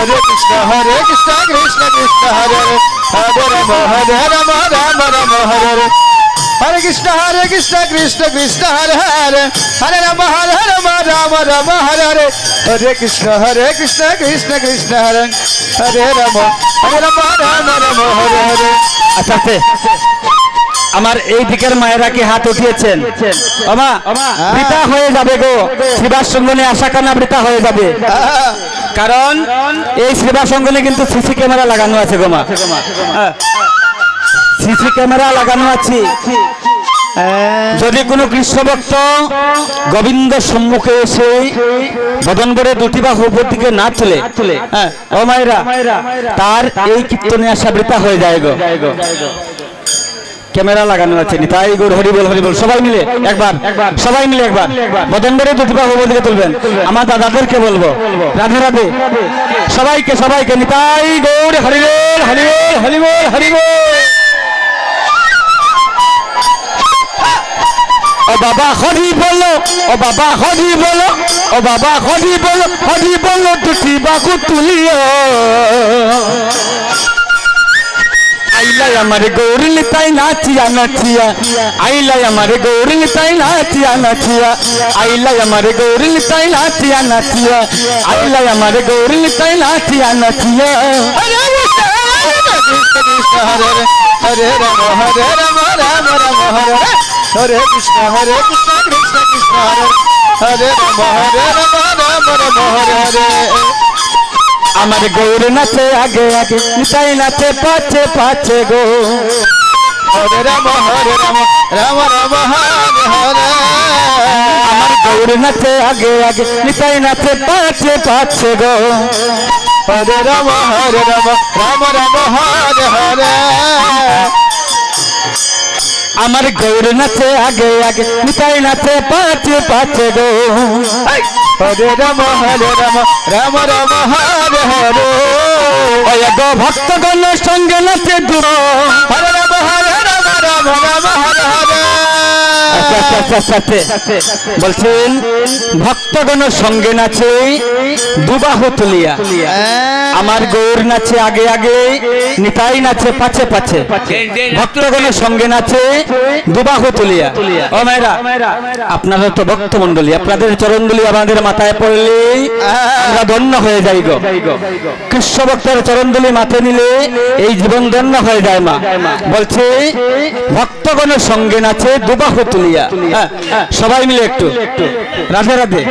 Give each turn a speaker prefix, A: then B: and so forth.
A: Hare Krishna Krishna Krishna Hare Hare Hare Rama Rama Rama Hare Hare Hare Krishna Krishna Krishna Hare Hare Hare Rama Rama Rama Hare Hare Hare Krishna Krishna Krishna Hare Hare Rama Rama Rama Hare Hare
B: আচ্ছা আমার এই দিকের মায়েরা কি হাত উঠিয়েছেন ওমা বৃথা হয়ে যাবে গো শ্রীবাস সঙ্গনে আশা কানা বৃথা হয়ে যাবে কারণ এই শ্রীবাস সঙ্গনে কিন্তু সিসি ক্যামেরা লাগানো আছে গো মা সিসি ক্যামেরা লাগানো আছে যদি কোনো কৃষ্ণ ভক্ত গোবিন্দ সম্মুখে এসে বদন করে দুটি বাহু উপর দিকে না তুলে ও মায়েরা তার এই কীর্তনে আসা বৃথা হয়ে যায় গো ক্যামেরা লাগানো আছে তাই গৌর হরি বল সবাই মিলে একবার বদন করে দুটি বাহু উপর দিকে তুলবেন আমার দাদাদেরকে বলবো রাধে রাধে সবাইকে নিতাই গৌর হরি বল ও বাবা হরি বলো হরি বলো দুটি বাহু তুলিও আইলাই আমার গৌর নিতাই নাচিয়া আইলাই আমার গৌর নিতাই নাচিয়া আইলাই আমার গৌর নিতাই নাচিয়া আইলাই আমার Gour Nitai নাচিয়া
A: Hare Rama Rama Rama Hare Hare Krishna Krishna Krishna Hare Rama Rama Rama Hare Hare
B: আমার গৌর নাচে আগে নিতাই নাচে পাছে গো
A: Hare Rama Rama Rama Hare Hare
B: আমার গৌর নাচে আগে নিতাই নাচে পাছে গো
A: Hare Rama Rama Rama Hare Hare
B: আমার গৌর নাচে আগে নিতাই নাচে পাছে গো
A: Hare Rama Rama Rama Hare Hare
B: ওই গো ভক্তগণ সঙ্গে নাচে দূর
A: Hare Rama Rama Hare Hare
B: বলছেন ভক্তগণ সঙ্গে নাচে দুবাহু তুলিয়া আমার গৌর নাচে আগে নিতাই নাচে পাছে ভক্তগণ সঙ্গে নাচে দুবাহু তুলিয়া ও মায়েরা আপনারা তো ভক্ত মন্ডলী আপনাদের চরণধুলি আমাদের মাথায় পড়লে আমরা ধন্য হয়ে যাই গো কৃষ্ণ ভক্তের চরণধুলি মাথায় নিলে এই জীবন ধন্য হয়ে যায় মা বলছে ভক্তগণ সঙ্গে নাচে দুবাহু তুলিয়া সবাই মিলে একটু রাধে রাধে